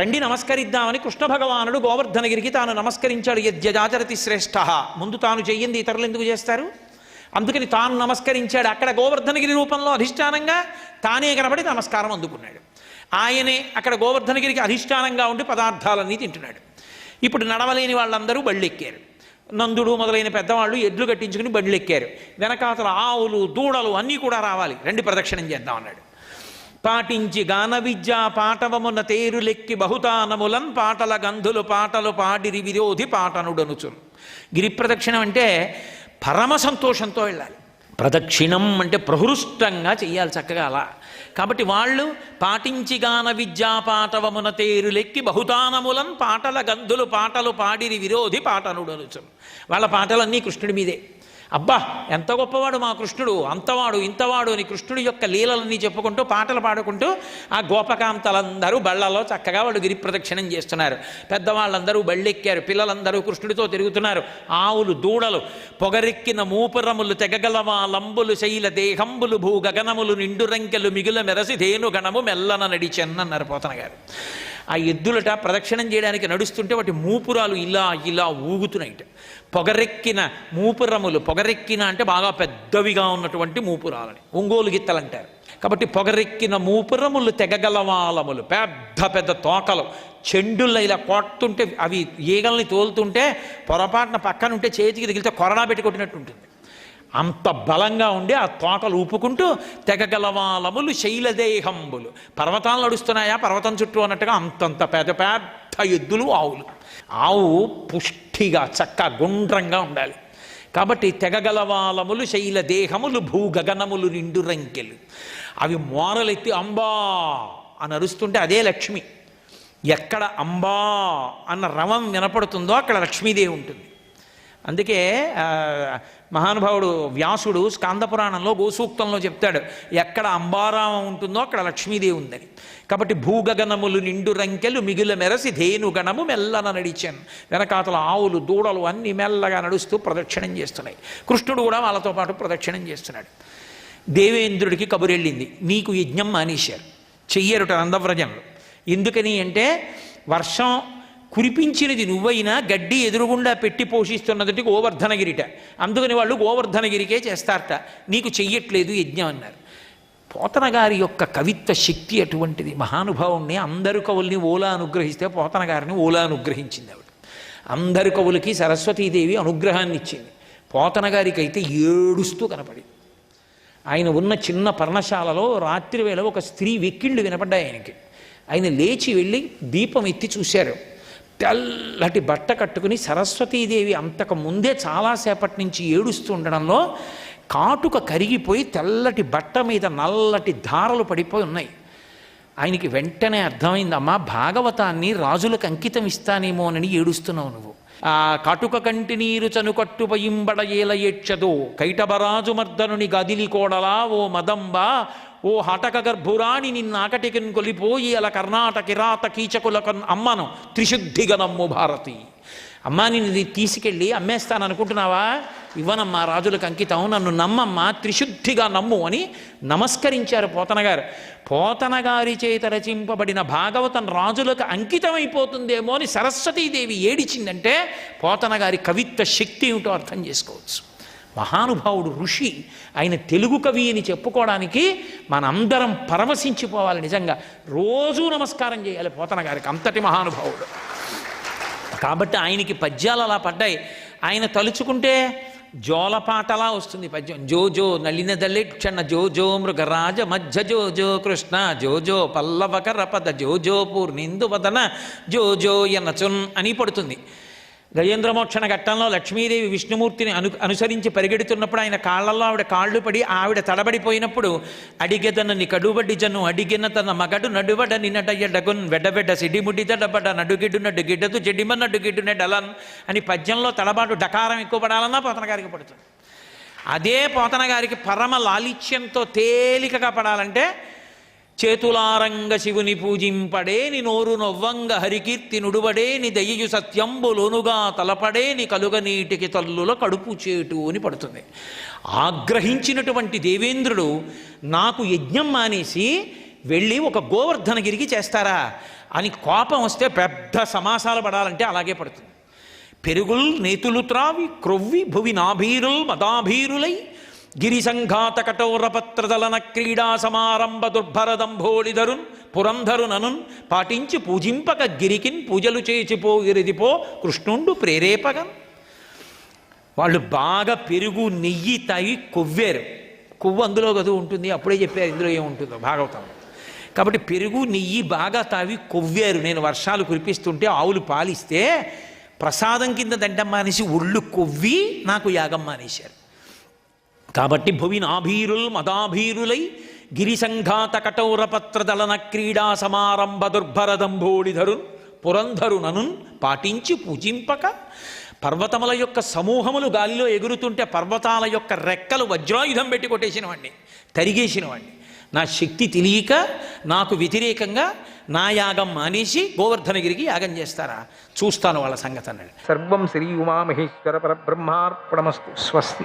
రండి నమస్కరిద్దామని కృష్ణ భగవానుడు గోవర్ధనగిరికి తాను నమస్కరించాడు. యజ్ఞాచరతి శ్రేష్ఠ. ముందు తాను చెయ్యింది ఇతరులు ఎందుకు చేస్తారు? అందుకని తాను నమస్కరించాడు. అక్కడ గోవర్ధనగిరి రూపంలో అధిష్టానంగా తానే కనబడి నమస్కారం అందుకున్నాడు. ఆయనే అక్కడ గోవర్ధనగిరికి అధిష్టానంగా ఉండి పదార్థాలన్నీ తింటున్నాడు. ఇప్పుడు నడవలేని వాళ్ళందరూ బళ్ళెక్కారు. నందుడు మొదలైన పెద్దవాళ్ళు ఎడ్లు కట్టించుకుని బళ్ళెక్కారు. వెనకాతల ఆవులు దూడలు అన్నీ కూడా రావాలి, రండి ప్రదక్షిణం చేద్దాం అన్నాడు. పాటించి గాన విద్య పాటవమున తేరులెక్కి బహుతానములన్ పాటల గంధులు పాటలు పాడిరి విరోధి పాటనుడనుచును. గిరి ప్రదక్షిణం అంటే పరమ సంతోషంతో వెళ్ళాలి. ప్రదక్షిణం అంటే ప్రహృష్టంగా చెయ్యాలి చక్కగా అలా. కాబట్టి వాళ్ళు పాటించి గాన విద్యా పాటవమున తేరులెక్కి బహుతానములన్ పాటల గంధులు పాటలు పాడిరి విరోధి పాటనుడనుచును. వాళ్ళ పాటలన్నీ కృష్ణుడి మీదే. అబ్బా ఎంత గొప్పవాడు మా కృష్ణుడు, అంతవాడు ఇంతవాడు అని కృష్ణుడి యొక్క లీలలన్నీ చెప్పుకుంటూ పాటలు పాడుకుంటూ ఆ గోపకాంతలందరూ బళ్ళలో చక్కగా వాళ్ళు గిరి ప్రదక్షిణం చేస్తున్నారు. పెద్దవాళ్ళందరూ బళ్ళెక్కారు, పిల్లలందరూ కృష్ణుడితో తిరుగుతున్నారు. ఆవులు దూడలు పొగరెక్కిన మూపురములు తెగగలవా లంబులు శైల దేహంబులు భూ గగనములు నిండు రంకెలు మిగుల మెరసి ధేను గణము మెల్లన నడిచెన్నన్నారు పోతన గారు. ఆ ఎద్దులట ప్రదక్షిణం చేయడానికి నడుస్తుంటే వాటి మూపురాలు ఇలా ఇలా ఊగుతున్నాయిట. పొగరెక్కిన మూపురములు, పొగరెక్కిన అంటే బాగా పెద్దవిగా ఉన్నటువంటి మూపురాలని ఒంగోలు గిత్తలు అంటారు. కాబట్టి పొగరెక్కిన మూపురములు తెగగలవాలములు, పెద్ద పెద్ద తోకలు చెండుల్లో ఇలా కొడుతుంటే అవి ఈగల్ని తోలుతుంటే పొరపాటున పక్కనుంటే చేతికి తగిలితే కొరడా పెట్టి కొట్టినట్టు ఉంటుంది. అంత బలంగా ఉండి ఆ తోకలు ఊపుకుంటూ తెగగలవాలములు శైలదేహంబులు, పర్వతాలు నడుస్తున్నాయా పర్వతం చుట్టూ అన్నట్టుగా అంతంత పెద్ద పెద్ద ఎద్దులు ఆవులు. ఆవు పుష్టిగా చక్క గుండ్రంగా ఉండాలి. కాబట్టి తెగగలవాలములు శైలదేహములు భూగగనములు నిండు రంకెలు. అవి మోరలెత్తి అంబా అని అరుస్తుంటే అదే లక్ష్మి. ఎక్కడ అంబా అన్న రవం వినపడుతుందో అక్కడ లక్ష్మీదేవి ఉంటుంది. అందుకే మహానుభావుడు వ్యాసుడు స్కాందపురాణంలో గోసూక్తంలో చెప్తాడు, ఎక్కడ అంబారామం ఉంటుందో అక్కడ లక్ష్మీదేవి ఉందని. కాబట్టి భూగగనములు నిండు రంకెలు మిగుల మెరసి ధేను గణము మెల్లన నడిచాను. వెనకాతల ఆవులు దూడలు అన్నీ మెల్లగా నడుస్తూ ప్రదక్షిణం చేస్తున్నాయి. కృష్ణుడు కూడా వాళ్ళతో పాటు ప్రదక్షిణం చేస్తున్నాడు. దేవేంద్రుడికి కబురెళ్ళింది, నీకు యజ్ఞం మానేశారు, చెయ్యరుట నందవ్రజంలో. ఎందుకని అంటే వర్షం కురిపించినది నువ్వైనా గడ్డి ఎదురుగుండా పెట్టి పోషిస్తున్నది గోవర్ధనగిరిట. అందుకని వాళ్ళు గోవర్ధనగిరికే చేస్తారట, నీకు చెయ్యట్లేదు యజ్ఞం అన్నారు. పోతన గారి యొక్క కవిత్వ శక్తి అటువంటిది. మహానుభావుణ్ణి అందరు కవుల్ని ఓలా అనుగ్రహిస్తే పోతన గారిని ఓలా అనుగ్రహించింది ఆవిడ. అందరు కవులకి సరస్వతీదేవి అనుగ్రహాన్ని ఇచ్చింది. పోతన గారికి అయితే ఏడుస్తూ కనపడింది. ఆయన ఉన్న చిన్న పర్ణశాలలో రాత్రి వేళ ఒక స్త్రీ వెక్కిళ్ళు వినపడ్డాయి ఆయనకి. ఆయన లేచి వెళ్ళి దీపం ఎత్తి చూశారు. తెల్లటి బట్ట కట్టుకుని సరస్వతీదేవి అంతకు ముందే చాలాసేపటి నుంచి ఏడుస్తూ ఉండడంలో కాటుక కరిగిపోయి తెల్లటి బట్ట మీద నల్లటి ధారలు పడిపోయి ఉన్నాయి. ఆయనకి వెంటనే అర్థమైంది, అమ్మా భాగవతాన్ని రాజులకు అంకితం ఇస్తానేమోనని ఏడుస్తున్నావు నువ్వు. ఆ కాటుక కంటి నీరు చనుకట్టు పయింబడ ఏల ఏడ్చదో కైటబరాజు మర్దనుని గదిలి కోడలా ఓ మదంబా ఓ హటక గర్భురాణి నిన్నాకటికిన్ కొలిపోయి అలా కర్ణాటకిరాత కీచకులకన్ అమ్మను త్రిశుద్ధిగా నమ్ము భారతి. అమ్మా నిన్ను తీసుకెళ్ళి అమ్మేస్తాను అనుకుంటున్నావా? ఇవ్వనమ్మా రాజులకు అంకితం, నన్ను నమ్మమ్మా, త్రిశుద్ధిగా నమ్ము అని నమస్కరించారు పోతన గారు. పోతన గారి చేత రచింపబడిన భాగవతం రాజులకు అంకితమైపోతుందేమో అని సరస్వతీదేవి ఏడిచిందంటే పోతన గారి కవిత్వ శక్తి ఏమిటో అర్థం చేసుకోవచ్చు. మహానుభావుడు ఋషి, ఆయన తెలుగు కవి అని చెప్పుకోవడానికి మనందరం పరవశించిపోవాలి. నిజంగా రోజూ నమస్కారం చేయాలి పోతన గారికి, అంతటి మహానుభావుడు. కాబట్టి ఆయనకి పద్యాలు అలా పడ్డాయి. ఆయన తలుచుకుంటే జోలపాటలా వస్తుంది పద్యం. జోజో నలిన దళిక్షణ జోజో మృగరాజ మధ్య జోజో కృష్ణ జోజో పల్లవకర పద జోజో పూర్ణిందు వదన జోజో ఎనచున్ అని పడుతుంది. గజేంద్రమోక్షణ ఘట్టంలో లక్ష్మీదేవి విష్ణుమూర్తిని అనుసరించి పరిగెడుతున్నప్పుడు ఆయన కాళ్ళల్లో ఆవిడ కాళ్ళు పడి ఆవిడ తడబడిపోయినప్పుడు అడిగెదనని కడుబడి జను అడిగిన తన మగడు నడువడ నినడయ్యడగున్ వెడబెడ సిడిముడి తడబడ నడుగిడు నడుగిడ్డదు జడిమ నడుగిడు నెడలన్ అని పద్యంలో తడబాటు డకారం ఎక్కువ పడాలన్నా పోతన గారికి పడుతుంది. అదే పోతన గారికి పరమ లాలిత్యంతో తేలికగా పడాలంటే చేతులారంగ శివుని పూజింపడేని నోరు నొవ్వంగ హరికీర్తి నుడువడేని దయ్యు సత్యంబులోనుగా తలపడేని కలుగ నీటికి తల్లుల కడుపు చేటు అని పడుతుంది. ఆగ్రహించినటువంటి దేవేంద్రుడు నాకు యజ్ఞం మానేసి వెళ్ళి ఒక గోవర్ధనగిరికి చేస్తారా అని కోపం వస్తే పెద్ద సమాసాలు పడాలంటే అలాగే పడుతుంది. పెరుగుల్ నేతులు త్రావి క్రొవ్వి భువి నాభీరుల్ మదాభీరులై గిరి సంఘాత కఠోరపత్రదలన క్రీడా సమారంభ దుర్భరదంభోళిధరున్ పురంధరుననున్ పాటించి పూజింపక గిరికిన్ పూజలు చేసిపోగిరిదిపో కృష్ణుండు ప్రేరేపగన్. వాళ్ళు బాగా పెరుగు నెయ్యి తాగి కొవ్వారు. కొవ్వు అందులో గదు ఉంటుంది, అప్పుడే చెప్పారు ఇందులో ఏముంటుందో భాగవతం. కాబట్టి పెరుగు నెయ్యి బాగా తావి కొవ్వారు. నేను వర్షాలు కురిపిస్తుంటే ఆవులు పాలిస్తే ప్రసాదం కింద దండం మానేసి ఒళ్ళు కొవ్వి నాకు యాగం మానేశారు. కాబట్టి భువి నాభీరుల్ మదాభీరులై గిరి సంఘాత కఠోరపత్రదలన క్రీడా సమారంభ దుర్భరదంభోళిధరున్ పురంధరుననున్ పాటించి పూజింపక. పర్వతముల యొక్క సమూహములు గాలిలో ఎగురుతుంటే పర్వతాల యొక్క రెక్కలు వజ్రాయుధం పెట్టి కొట్టేసినవాడిని, తరిగేసినవాడిని. నా శక్తి తెలియక నాకు వ్యతిరేకంగా నా యాగం మానేసి గోవర్ధనగిరికి యాగం చేస్తారా, చూస్తాను వాళ్ళ సంగతి అన్నాడు. సర్వం శ్రీ ఉమామహేశ్వర పరబ్రహ్మార్పణమస్తు. స్వస్తి.